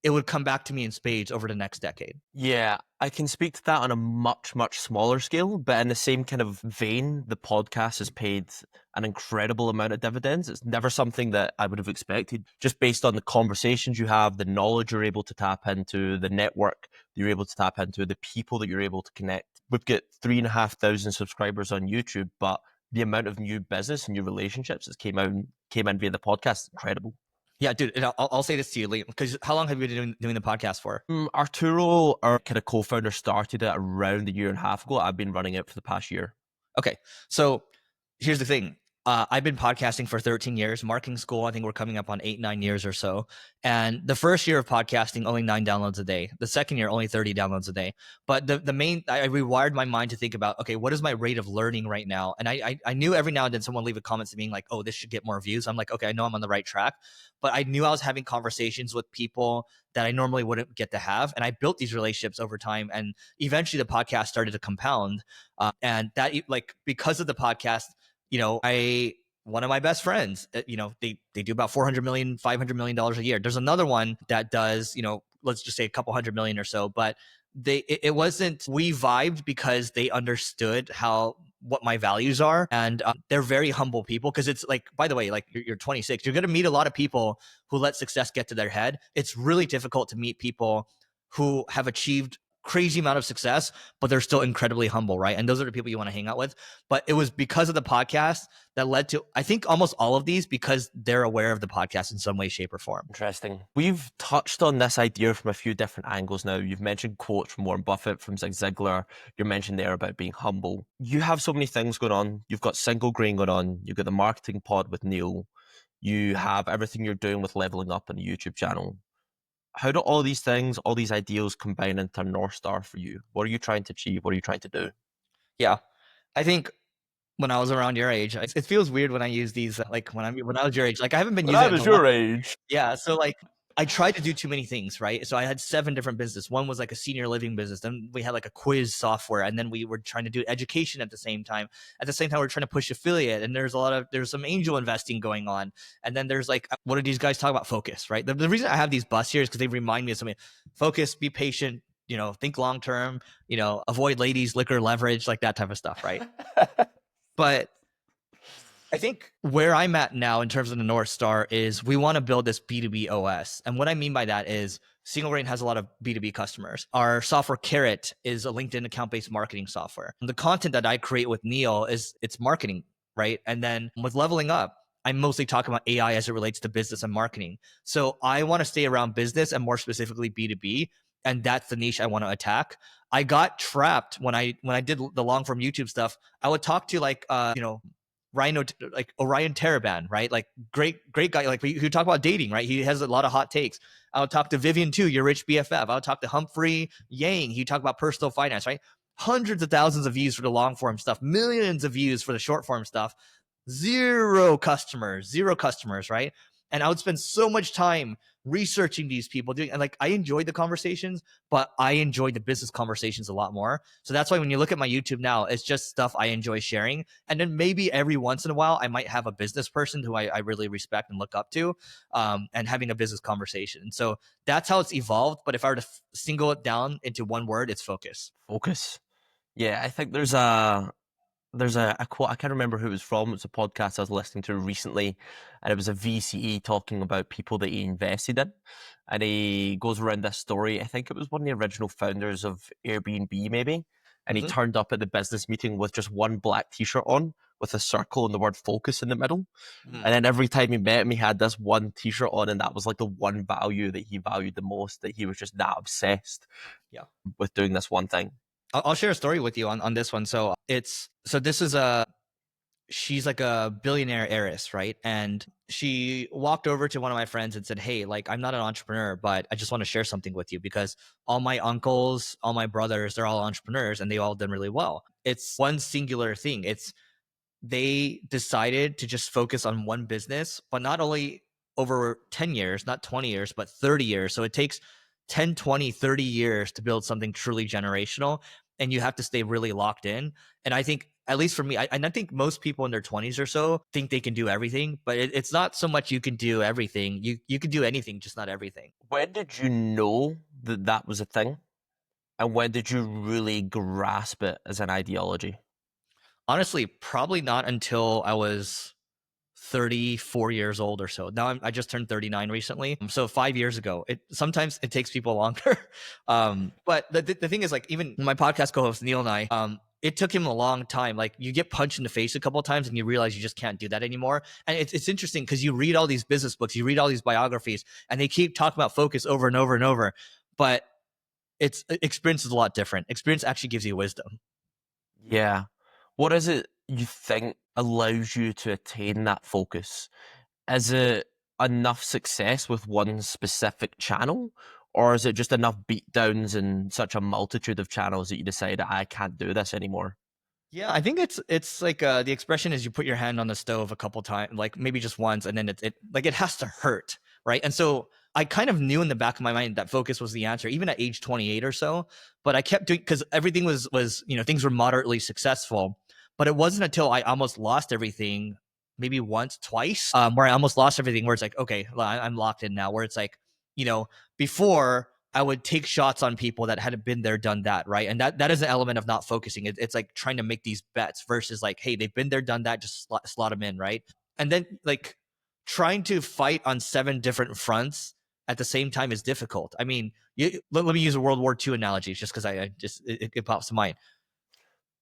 it would come back to me in spades over the next decade. Yeah, I can speak to that on a much, much smaller scale, but in the same kind of vein, the podcast has paid an incredible amount of dividends. It's never something that I would have expected, just based on the conversations you have, the knowledge you're able to tap into, the network that you're able to tap into, the people that you're able to connect. We've got 3,500 subscribers on YouTube, but the amount of new business and new relationships that came in via the podcast is incredible. Yeah, dude, and I'll say this to you, Liam, because how long have you been doing the podcast for? Arturo, our kind of co-founder, started it around a year and a half ago. I've been running it for the past year. Okay, so here's the thing. I've been podcasting for 13 years. Marketing school, I think we're coming up on 8, 9 years or so. And the first year of podcasting, only 9 downloads a day. The second year, only 30 downloads a day. But I rewired my mind to think about, okay, what is my rate of learning right now? And I knew every now and then someone leave a comment to me like, oh, this should get more views. I'm like, okay, I know I'm on the right track. But I knew I was having conversations with people that I normally wouldn't get to have. And I built these relationships over time. And eventually the podcast started to compound. And that, like, because of the podcast, one of my best friends, they do about 400 million, $500 million a year. There's another one that does, let's just say a couple hundred million or so. But it wasn't, we vibed because they understood what my values are, and they're very humble people. Because it's like, by the way, like you're 26, you're going to meet a lot of people who let success get to their head. It's really difficult to meet people who have achieved crazy amount of success, but they're still incredibly humble, right? And those are the people you want to hang out with. But it was because of the podcast that led to, I think, almost all of these, because they're aware of the podcast in some way, shape, or form. Interesting. We've touched on this idea from a few different angles now. You've mentioned quotes from Warren Buffett, from Zig Ziglar. You mentioned there about being humble. You have so many things going on. You've got Single Grain going on. You've got the marketing pod with Neil. You have everything you're doing with leveling up on the YouTube channel. How do all these things, all these ideals combine into North Star for you? What are you trying to achieve? What are you trying to do? Yeah, I think when I was around your age, it feels weird when I use these, like when I was your age, like I haven't been When using I it in was a long. your age. Yeah, so like I tried to do too many things, right? So I had 7 different businesses. One was like a senior living business. Then we had like a quiz software, and then we were trying to do education at the same time. At the same time, we're trying to push affiliate, and there's some angel investing going on. And then there's like, what do these guys talk about? Focus, right? The reason I have these busts here is because they remind me of something. Focus, be patient, think long term, avoid ladies, liquor, leverage, like that type of stuff, right? But I think where I'm at now in terms of the North Star is we want to build this B2B OS. And what I mean by that is Single Grain has a lot of B2B customers. Our software Carrot is a LinkedIn account-based marketing software. And the content that I create with Neil it's marketing, right? And then with Leveling Up, I'm mostly talking about AI as it relates to business and marketing. So I want to stay around business and more specifically B2B. And that's the niche I want to attack. I got trapped when I did the long form YouTube stuff. I would talk to Orion Taraban, right? Like great guy. Like we talk about dating, right? He has a lot of hot takes. I would talk to Vivian too, your rich BFF. I would talk to Humphrey Yang. He talk about personal finance, right? Hundreds of thousands of views for the long form stuff, millions of views for the short form stuff. Zero customers, right? And I would spend so much time researching these people, and like I enjoyed the conversations, but I enjoyed the business conversations a lot more. So that's why when you look at my YouTube now, it's just stuff I enjoy sharing. And then maybe every once in a while, I might have a business person who I really respect and look up to, and having a business conversation. So that's how it's evolved. But if I were to single it down into one word, it's focus. Focus. Yeah, I think there's a quote, I can't remember who it was from. It's a podcast I was listening to recently, and it was a VCE talking about people that he invested in. And he goes around this story. I think it was one of the original founders of Airbnb, maybe. And he turned up at the business meeting with just one black t-shirt on with a circle and the word focus in the middle. And then every time he met him, he had this one t-shirt on, and that was like the one value that he valued the most, that he was just that obsessed with doing this one thing. I'll share a story with you on this one. So she's like a billionaire heiress, right? And she walked over to one of my friends and said, "Hey, like I'm not an entrepreneur, but I just want to share something with you because all my uncles, all my brothers, they're all entrepreneurs and they all done really well. It's one singular thing. They decided to just focus on one business, but not only over 10 years, not 20 years, but 30 years. So it takes 10, 20, 30 years to build something truly generational, and you have to stay really locked in. And I think, at least for me, I think most people in their 20s or so think they can do everything, but it's not so much you can do everything. You can do anything, just not everything. When did you know that that was a thing? And when did you really grasp it as an ideology? Honestly, probably not until I was 34 years old or so. Now I just turned 39 recently. So 5 years ago. Sometimes it takes people longer. But the thing is, like, even my podcast co-host Neil and I, it took him a long time. Like, you get punched in the face a couple of times and you realize you just can't do that anymore. And it's interesting because you read all these business books, you read all these biographies, and they keep talking about focus over and over and over. But experience is a lot different. Experience actually gives you wisdom. Yeah. What is it you think allows you to attain that focus? Is it enough success with one specific channel? Or is it just enough beatdowns in such a multitude of channels that you decide, I can't do this anymore? Yeah, I think it's like the expression is you put your hand on the stove a couple times, like maybe just once, and then it has to hurt, right? And so I kind of knew in the back of my mind that focus was the answer, even at age 28 or so. But I kept doing, because everything was things were moderately successful. But it wasn't until I almost lost everything, maybe once, twice, where I almost lost everything, where it's like, okay, I'm locked in now. Where it's like, before I would take shots on people that hadn't been there, done that, right? And that is an element of not focusing. It's like trying to make these bets versus like, hey, they've been there, done that, just slot them in, right? And then like trying to fight on 7 different fronts at the same time is difficult. I mean, let me use a World War II analogy just because it pops to mind.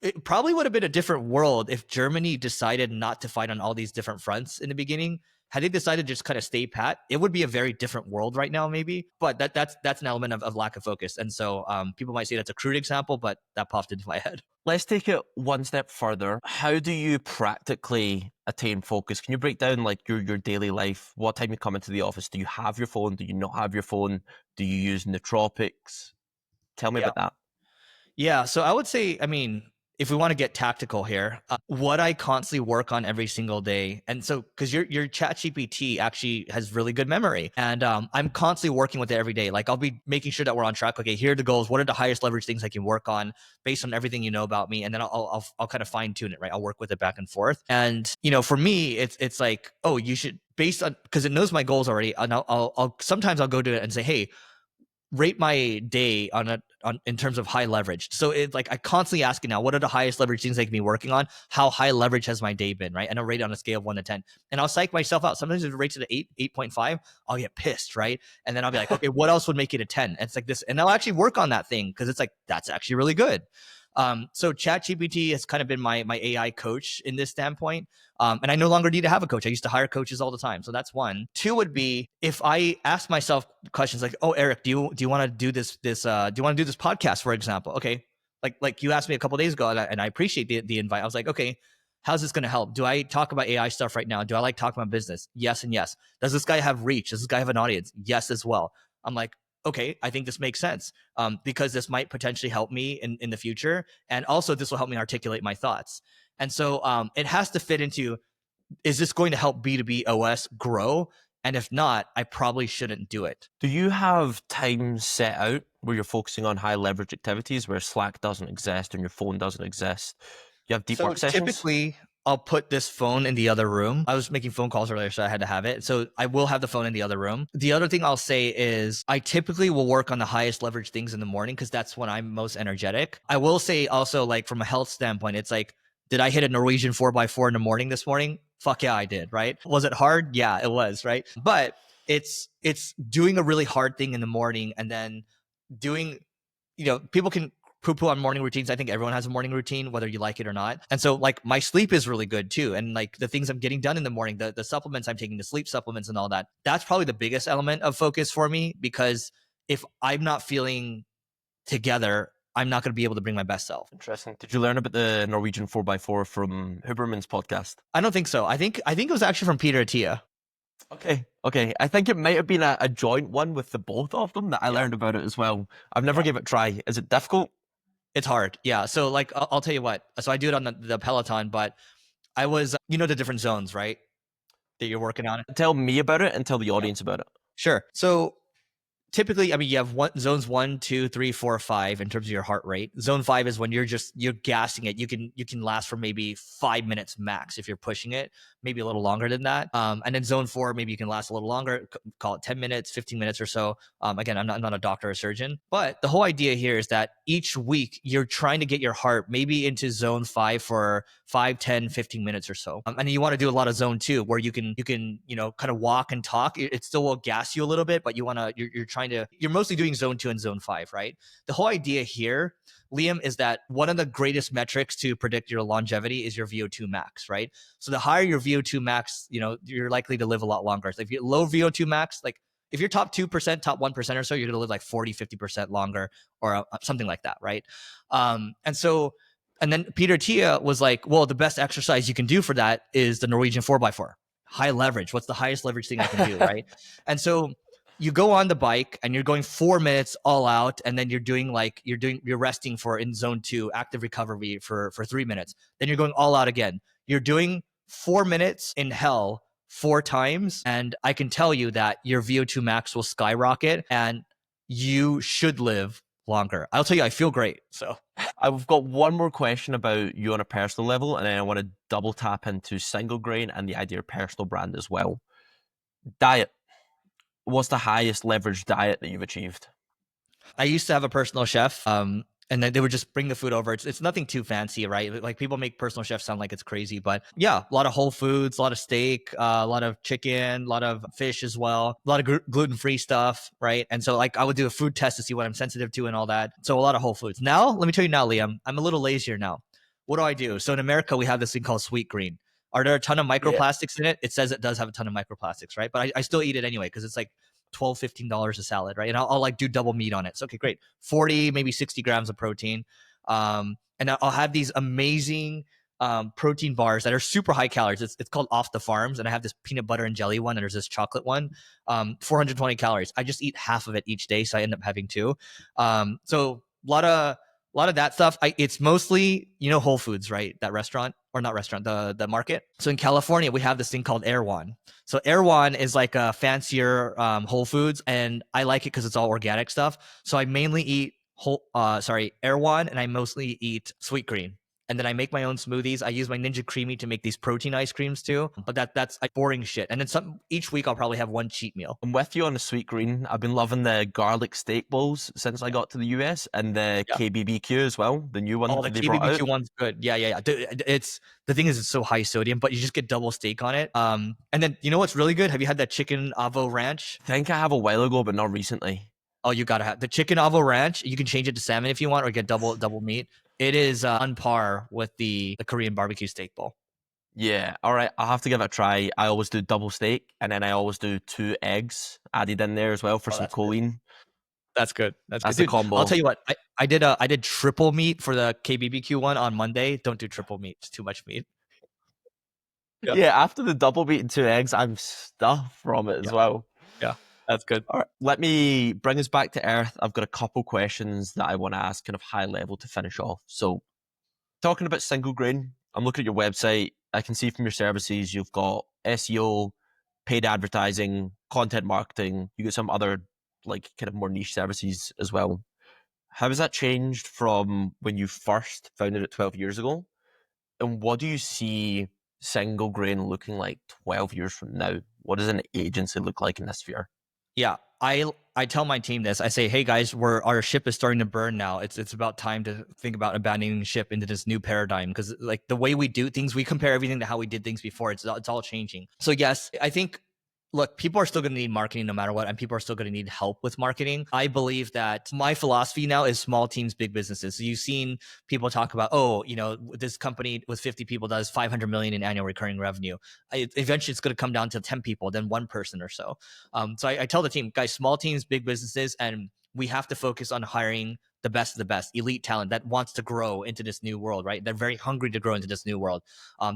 It probably would have been a different world if Germany decided not to fight on all these different fronts in the beginning. Had they decided to just kind of stay pat, it would be a very different world right now, maybe. But that's an element of lack of focus. And so people might say that's a crude example, but that popped into my head. Let's take it one step further. How do you practically attain focus? Can you break down like your daily life? What time you come into the office? Do you have your phone? Do you not have your phone? Do you use nootropics? Tell me Yeah. about that. Yeah. So I would say, I mean, if we want to get tactical here, what I constantly work on every single day, and so because your Chat GPT actually has really good memory, and I'm constantly working with it every day. Like I'll be making sure that we're on track. Okay, here are the goals. What are the highest leverage things I can work on based on everything you know about me, and then I'll kind of fine tune it. Right, I'll work with it back and forth. And for me, it's like, oh, you should based on because it knows my goals already, and I'll sometimes I'll go to it and say, hey, rate my day on in terms of high leverage. So it's like I constantly ask it now, what are the highest leverage things I can be working on? How high leverage has my day been, right? And I'll rate it on a scale of 1 to 10. And I'll psych myself out. Sometimes if it rates it at 8, 8.5, I'll get pissed, right? And then I'll be like, okay, what else would make it a 10? And it's like this, and I'll actually work on that thing because it's like, that's actually really good. So ChatGPT has kind of been my AI coach in this standpoint. And I no longer need to have a coach. I used to hire coaches all the time. So that's one. Two would be if I ask myself questions like, oh, Eric, do you want to do this do you want to do this podcast, for example? Okay. Like you asked me a couple days ago and I appreciate the invite. I was like, okay, how's this going to help? Do I talk about AI stuff right now? Do I like talking about business? Yes and yes. Does this guy have reach? Does this guy have an audience? Yes as well. I'm like, okay, I think this makes sense because this might potentially help me in the future. And also this will help me articulate my thoughts. And so it has to fit into, is this going to help B2B OS grow? And if not, I probably shouldn't do it. Do you have times set out where you're focusing on high leverage activities where Slack doesn't exist and your phone doesn't exist? You have deep So work sessions? typically, I'll put this phone in the other room. I was making phone calls earlier, so I had to have it. So I will have the phone in the other room. The other thing I'll say is I typically will work on the highest leverage things in the morning because that's when I'm most energetic. I will say also, like from a health standpoint, it's like, did I hit a Norwegian 4x4 in the morning this morning? Fuck yeah, I did, right? Was it hard? Yeah, it was, right? But it's doing a really hard thing in the morning and then doing, people can poo-poo on morning routines. I think everyone has a morning routine, whether you like it or not. And so like my sleep is really good too. And like the things I'm getting done in the morning, the supplements I'm taking, the sleep supplements and all that, that's probably the biggest element of focus for me because if I'm not feeling together, I'm not going to be able to bring my best self. Interesting. Did you learn about the Norwegian 4x4 from Huberman's podcast? I don't think so. I think it was actually from Peter Attia. Okay. I think it might have been a joint one with the both of them that I learned about it as well. I've never gave it a try. Is it difficult? It's hard. Yeah. So like, I'll tell you what. So I do it on the Peloton, but I was, the different zones, right? That you're working on. Tell me about it and tell the audience about it. Sure. So typically, I mean, you have zones 1, 2, 3, 4, 5 in terms of your heart rate. Zone 5 is when you're gassing it. You can last for maybe 5 minutes max if you're pushing it, maybe a little longer than that. And then zone 4, maybe you can last a little longer, call it 10 minutes, 15 minutes or so. Again, I'm not a doctor or surgeon, but the whole idea here is that each week you're trying to get your heart maybe into zone 5 for 5, 10, 15 minutes or so. And you want to do a lot of zone 2 where you can kind of walk and talk. It still will gas you a little bit, but you're mostly doing zone 2 and zone 5, right? The whole idea here, Liam, is that one of the greatest metrics to predict your longevity is your VO2 max, right? So the higher your VO2 max, you're likely to live a lot longer. So if you're low VO2 max, like if you're top 2%, top 1% or so, you're going to live like 40, 50% longer or something like that, right? And then Peter Tia was like, well, the best exercise you can do for that is the Norwegian 4x4. High leverage. What's the highest leverage thing I can do, right? And so you go on the bike and you're going 4 minutes all out, and then you're resting for in zone 2 active recovery for 3 minutes. Then you're going all out again. You're doing 4 minutes in hell 4 times, and I can tell you that your VO2 max will skyrocket and you should live longer. I'll tell you, I feel great. So I've got one more question about you on a personal level, and then I want to double tap into single grain and the idea of personal brand as well. Diet. What's the highest leverage diet that you've achieved? I used to have a personal chef. And then they would just bring the food over. It's nothing too fancy, right? Like people make personal chefs sound like it's crazy, but yeah, a lot of whole foods, a lot of steak, a lot of chicken, a lot of fish as well, a lot of gluten-free stuff, right? And so like I would do a food test to see what I'm sensitive to and all that. So a lot of whole foods. Now, let me tell you now, Liam, I'm a little lazier now. What do I do? So in America, we have this thing called sweet green. Are there a ton of Yeah. microplastics in it? It says it does have a ton of microplastics, right? But I still eat it anyway because it's like $12, $15 a salad, right? And I'll like do double meat on it. So okay, great. 40, maybe 60 grams of protein. And I'll have these amazing protein bars that are super high calories. It's called Off the Farms, and I have this peanut butter and jelly one, and there's this chocolate one, 420 calories. I just eat half of it each day, so I end up having two. So a lot of that stuff. It's mostly, Whole Foods, right? That restaurant, or not restaurant, the market. So in California, we have this thing called Erewhon. So Erewhon is like a fancier Whole Foods, and I like it because it's all organic stuff. So I mainly eat Erewhon, and I mostly eat Sweet Green. And then I make my own smoothies. I use my Ninja Creamy to make these protein ice creams too. But that's like boring shit. And then each week I'll probably have one cheat meal. I'm with you on the sweet green. I've been loving the garlic steak bowls since I got to the US, and the Yeah. KBBQ as well, the new one Oh, that the they brought out. KBBQ one's good. Yeah. It's the thing is it's so high sodium, but you just get double steak on it. And then you know what's really good? Have you had that chicken avo ranch? I think I have a while ago, but not recently. Oh, you gotta have the chicken avo ranch. You can change it to salmon if you want, or get double meat. It is on par with the Korean barbecue steak bowl. Yeah, all right. I'll have to give it a try. I always do double steak, and then I always do 2 eggs added in there as well for Oh, some that's good. choline. That's good. That's good, That's the dude. I'll combo. tell you what. I did triple meat for the KBBQ one on Monday. Don't do triple meat. It's too much meat. Yeah. Yeah, after the double meat and 2 eggs, I'm stuffed from it as Yeah. well. Yeah. That's good. All right, let me bring us back to earth. I've got a couple questions that I want to ask, kind of high level to finish off. So, talking about single grain, I'm looking at your website. I can see from your services you've got SEO, paid advertising, content marketing. You get some other like kind of more niche services as well. How has that changed from when you first founded it 12 years ago? And what do you see single grain looking like 12 years from now? What does an agency look like in this sphere? Yeah, I tell my team this. I say, "Hey guys, our ship is starting to burn now. It's about time to think about abandoning ship into this new paradigm because like the way we do things, we compare everything to how we did things before. It's all changing. So yes, I think look, people are still going to need marketing no matter what, and people are still going to need help with marketing. I believe that my philosophy now is small teams, big businesses. So you've seen people talk about, oh, this company with 50 people does 500 million in annual recurring revenue. Eventually, it's going to come down to 10 people, then one person or so. So I tell the team, guys, small teams, big businesses, and we have to focus on hiring the best of the best, elite talent that wants to grow into this new world, right? They're very hungry to grow into this new world.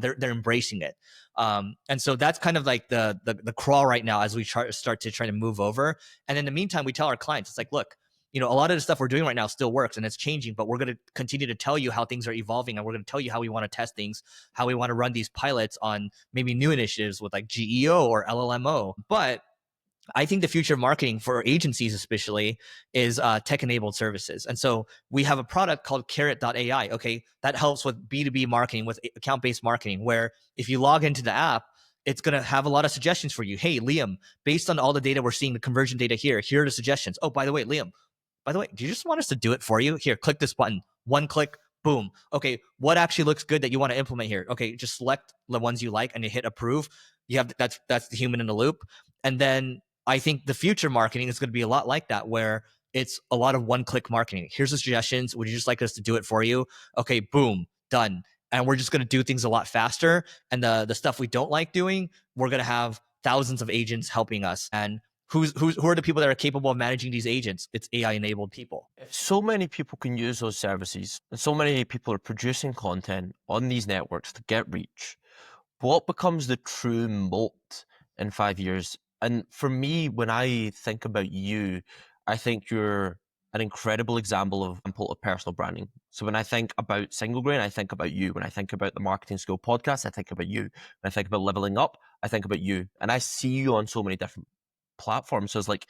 They're embracing it. And so that's kind of like the crawl right now as we start to try to move over. And in the meantime, we tell our clients, it's like, look, a lot of the stuff we're doing right now still works and it's changing, but we're going to continue to tell you how things are evolving, and we're going to tell you how we want to test things, how we want to run these pilots on maybe new initiatives with like GEO or LLMO. But I think the future of marketing for agencies especially is tech-enabled services. And so we have a product called Carrot.ai. Okay, that helps with B2B marketing, with account-based marketing, where if you log into the app, it's going to have a lot of suggestions for you. Hey, Liam, based on all the data we're seeing, the conversion data here are the suggestions. Oh, by the way, Liam, do you just want us to do it for you? Here, click this button. One click, boom. Okay, what actually looks good that you want to implement here? Okay, just select the ones you like and you hit approve. You have that's the human in the loop. And then I think the future marketing is going to be a lot like that, where it's a lot of one-click marketing. Here's the suggestions. Would you just like us to do it for you? Okay, boom, done. And we're just going to do things a lot faster. And the stuff we don't like doing, we're going to have thousands of agents helping us. And who are the people that are capable of managing these agents? It's AI-enabled people. If so many people can use those services, and so many people are producing content on these networks to get reach, what becomes the true moat in 5 years? And for me, when I think about you, I think you're an incredible example of personal branding. So when I think about Single Grain, I think about you. When I think about the Marketing School podcast, I think about you. When I think about leveling up, I think about you. And I see you on so many different platforms. So it's like,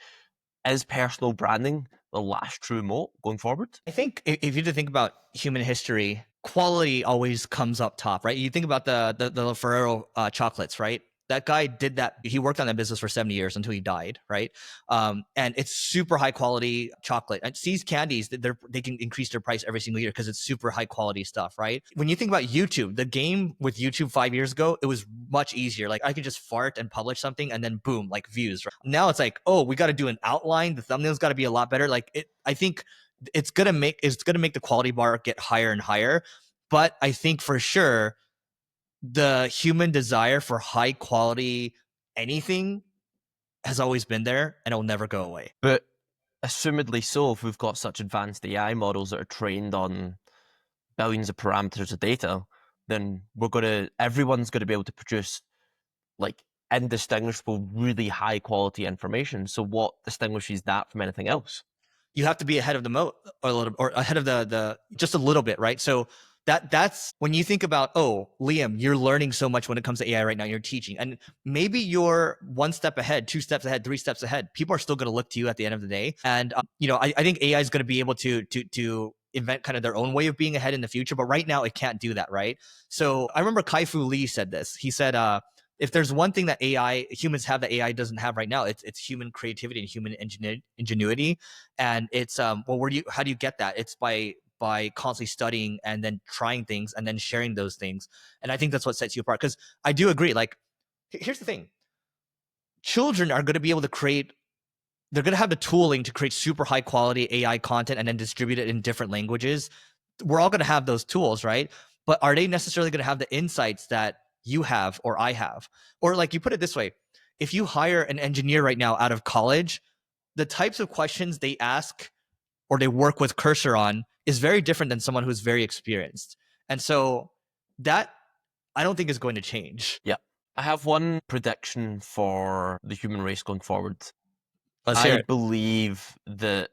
is personal branding the last true moat going forward? I think if you think about human history, quality always comes up top, right? You think about the Ferrero chocolates, right? That guy did that. He worked on that business for 70 years until he died, right? And it's super high quality chocolate. And See's candies, they can increase their price every single year because it's super high quality stuff, right? When you think about YouTube, the game with YouTube 5 years ago, it was much easier. Like I could just fart and publish something and then boom, like views. Right? Now it's like, oh, we got to do an outline. The thumbnail's got to be a lot better. Like I think it's gonna make the quality bar get higher and higher. But I think for sure the human desire for high quality anything has always been there and it'll never go away. But assumedly so, if we've got such advanced AI models that are trained on billions of parameters of data, then everyone's going to be able to produce like indistinguishable, really high quality information. So what distinguishes that from anything else? You have to be ahead of the moat or ahead of the just a little bit, right? So that's when you think about, oh, Liam, you're learning so much when it comes to AI right now. You're teaching, and maybe you're one step ahead, 2 steps ahead, 3 steps ahead. People are still going to look to you at the end of the day, and I think AI is going to be able to invent kind of their own way of being ahead in the future. But right now, it can't do that, right? So I remember Kai-Fu Lee said this. He said, if there's one thing that humans have that AI doesn't have right now, it's human creativity and human ingenuity. And it's how do you get that? It's by constantly studying and then trying things and then sharing those things. And I think that's what sets you apart. Because I do agree. Like, here's the thing: children are going to be able to create. They're going to have the tooling to create super high quality AI content and then distribute it in different languages. We're all going to have those tools, right? But are they necessarily going to have the insights that you have or I have? Or like you put it this way, if you hire an engineer right now out of college, the types of questions they ask or they work with Cursor on is very different than someone who's very experienced. And so that I don't think is going to change. Yeah. I have one prediction for the human race going forward. Let's hear I it. believe that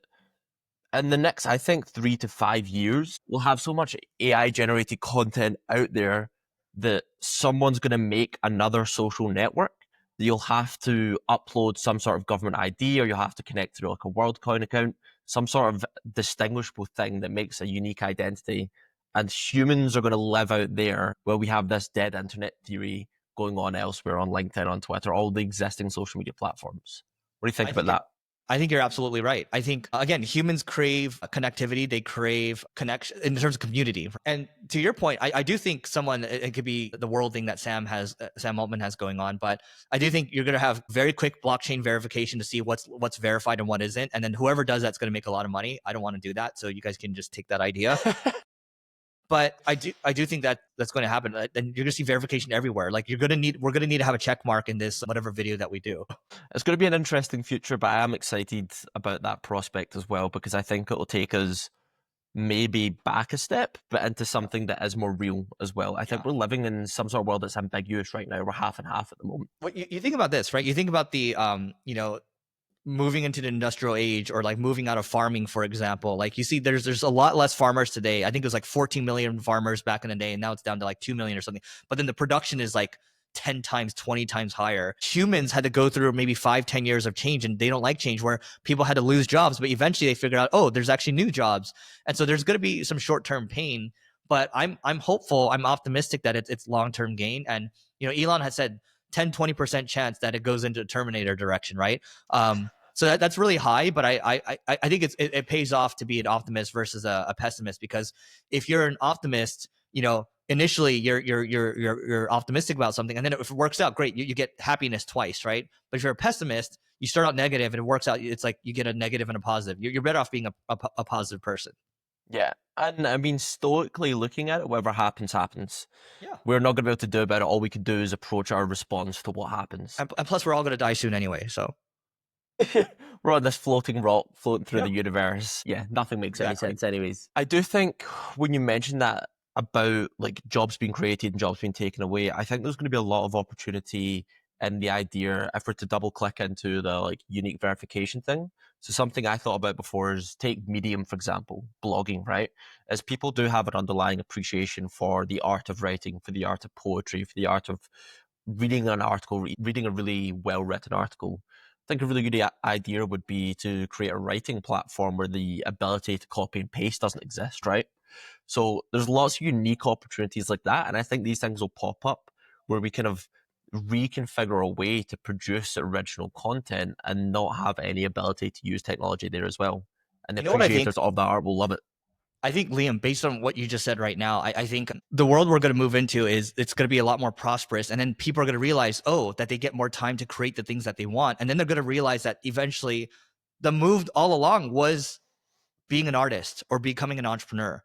in the next, I think, 3 to 5 years, we'll have so much AI generated content out there that someone's going to make another social network that you'll have to upload some sort of government ID, or you'll have to connect through like a WorldCoin account, some sort of distinguishable thing that makes a unique identity. And humans are going to live out there where we have this dead internet theory going on elsewhere on LinkedIn, on Twitter, all the existing social media platforms. What do you think about that? I think you're absolutely right. I think, again, humans crave connectivity. They crave connection in terms of community. And to your point, I do think it could be the world thing that Sam Altman has going on. But I do think you're going to have very quick blockchain verification to see what's verified and what isn't. And then whoever does that's going to make a lot of money. I don't want to do that. So you guys can just take that idea. But I do think that that's going to happen. And you're going to see verification everywhere. Like we're going to need to have a check mark in this, whatever video that we do. It's going to be an interesting future, but I am excited about that prospect as well, because I think it'll take us maybe back a step, but into something that is more real as well. I think we're living in some sort of world that's ambiguous right now. We're half and half at the moment. What you think about this, right? You think about the, moving into the industrial age, or like moving out of farming, for example. Like you see there's a lot less farmers today. I think it was like 14 million farmers back in the day, and now it's down to like 2 million or something. But then the production is like 10 times, 20 times higher. Humans had to go through maybe 5-10 years of change, and they don't like change, where people had to lose jobs, but eventually they figured out, oh, there's actually new jobs. And so there's going to be some short-term pain, but I'm hopeful, I'm optimistic that it's long-term gain. And Elon has said 10-20% chance that it goes into Terminator direction, right? So that's really high, but I think it pays off to be an optimist versus a pessimist, because if you're an optimist, initially you're optimistic about something, and then if it works out, great, you get happiness twice, right? But if you're a pessimist, you start out negative and it works out, it's like you get a negative and a positive. You're better off being a positive person. Yeah. And I mean, stoically looking at it, whatever happens, happens. Yeah. We're not going to be able to do about it. All we can do is approach our response to what happens. And plus, we're all going to die soon anyway, so. We're on this floating rock floating through the universe. Yeah, nothing makes any sense anyways. I do think when you mentioned that about like jobs being created and jobs being taken away, I think there's going to be a lot of opportunity in the idea, if we're to double click into the like unique verification thing. So something I thought about before is take Medium, for example, blogging, right? As people do have an underlying appreciation for the art of writing, for the art of poetry, for the art of reading an article, reading a really well-written article. I think a really good idea would be to create a writing platform where the ability to copy and paste doesn't exist, right? So there's lots of unique opportunities like that. And I think these things will pop up where we kind of reconfigure a way to produce original content and not have any ability to use technology there as well. And the You know what I think? appreciators of that art will love it. I think, Liam, based on what you just said right now, I think the world we're going to move into is it's going to be a lot more prosperous. And then people are going to realize, oh, that they get more time to create the things that they want. And then they're going to realize that eventually the move all along was being an artist or becoming an entrepreneur.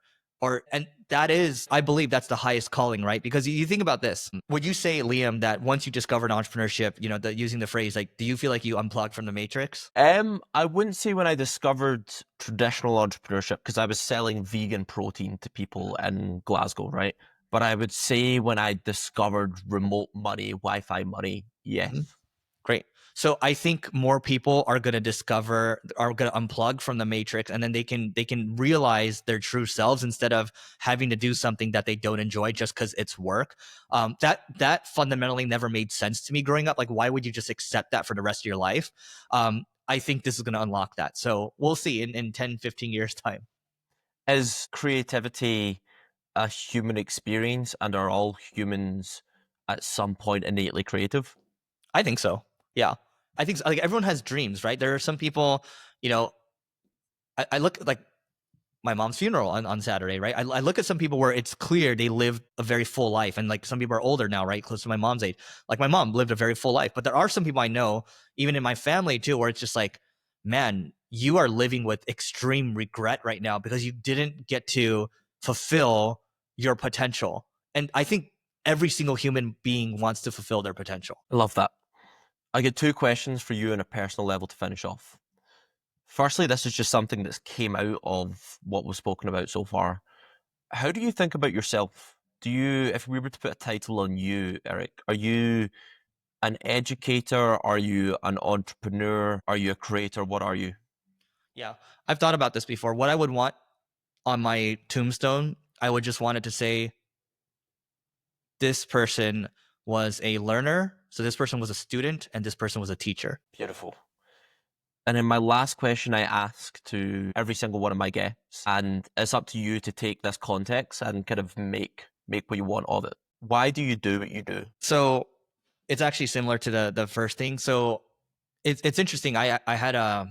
And that is, I believe that's the highest calling, right? Because you think about this. Would you say, Liam, that once you discovered entrepreneurship, using the phrase, like, do you feel like you unplugged from the matrix? I wouldn't say when I discovered traditional entrepreneurship, because I was selling vegan protein to people in Glasgow, right? But I would say when I discovered remote money, Wi-Fi money, yes. Mhm. Great. So I think more people are going to unplug from the matrix, and then they can realize their true selves instead of having to do something that they don't enjoy just because it's work. That fundamentally never made sense to me growing up. Like, why would you just accept that for the rest of your life? I think this is going to unlock that. So we'll see in 10, 15 years time. Is creativity a human experience, and are all humans at some point innately creative? I think so. Yeah. I think so. Like, everyone has dreams, right? There are some people, you know, I look like my mom's funeral on Saturday, right? I look at some people where it's clear they lived a very full life. And like some people are older now, right? Close to my mom's age. Like my mom lived a very full life. But there are some people I know, even in my family too, where it's just like, man, you are living with extreme regret right now because you didn't get to fulfill your potential. And I think every single human being wants to fulfill their potential. I love that. I get two questions for you on a personal level to finish off. Firstly, this is just something that's came out of what we've spoken about so far. How do you think about yourself? Do you, if we were to put a title on you, Eric, are you an educator? Are you an entrepreneur? Are you a creator? What are you? Yeah. I've thought about this before. What I would want on my tombstone, I would just want it to say, this person was a learner. So this person was a student and this person was a teacher. Beautiful. And then my last question I ask to every single one of my guests, and it's up to you to take this context and kind of make what you want of it. Why do you do what you do? So it's actually similar to the first thing. So it's interesting. I had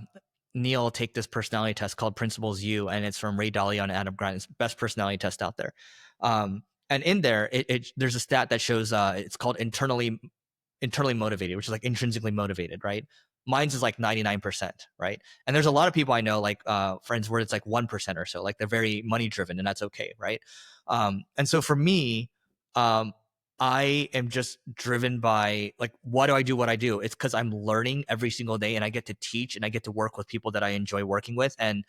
Neil take this personality test called Principles U, and it's from Ray Dalio and Adam Grant. It's the best personality test out there. And in there, there's a stat that shows it's called internally motivated, which is like intrinsically motivated, right? Mine's is like 99%, right? And there's a lot of people I know, like friends, where it's like 1% or so, like they're very money driven, and that's okay, right? And so for me, I am just driven by like, why do I do what I do? It's because I'm learning every single day, and I get to teach and I get to work with people that I enjoy working with. And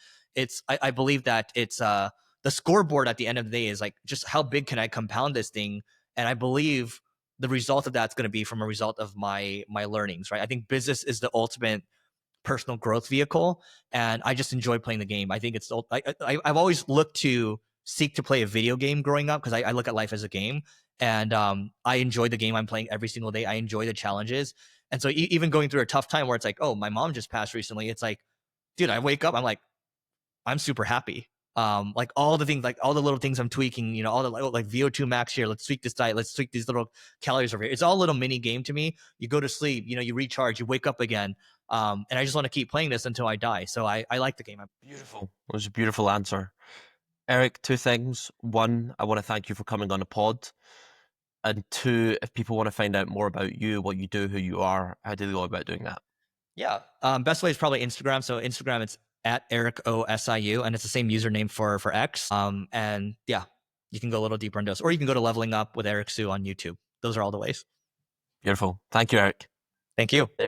I believe that it's the scoreboard at the end of the day is like, just how big can I compound this thing? And I believe the result of that's going to be from a result of my learnings, right? I think business is the ultimate personal growth vehicle, and I just enjoy playing the game. I think it's I've always looked to seek to play a video game growing up because I look at life as a game, and I enjoy the game I'm playing every single day. I enjoy the challenges, and so even going through a tough time where it's like, oh, my mom just passed recently, it's like, dude, I wake up, I'm like, I'm super happy. Like all the things, like all the little things I'm tweaking, all the like VO2 max here. Let's tweak this diet. Let's tweak these little calories over here. It's all a little mini game to me. You go to sleep, you recharge, you wake up again. And I just want to keep playing this until I die. So I like the game. Beautiful. It was a beautiful answer. Eric, two things. One, I want to thank you for coming on the pod. And two, if people want to find out more about you, what you do, who you are, how do they go about doing that? Yeah. Best way is probably Instagram. So Instagram, it's at Eric OSIU, and it's the same username for X. And yeah, you can go a little deeper into those, or you can go to Leveling Up with Eric Sui on YouTube. Those are all the ways. Beautiful. Thank you, Eric. Thank you.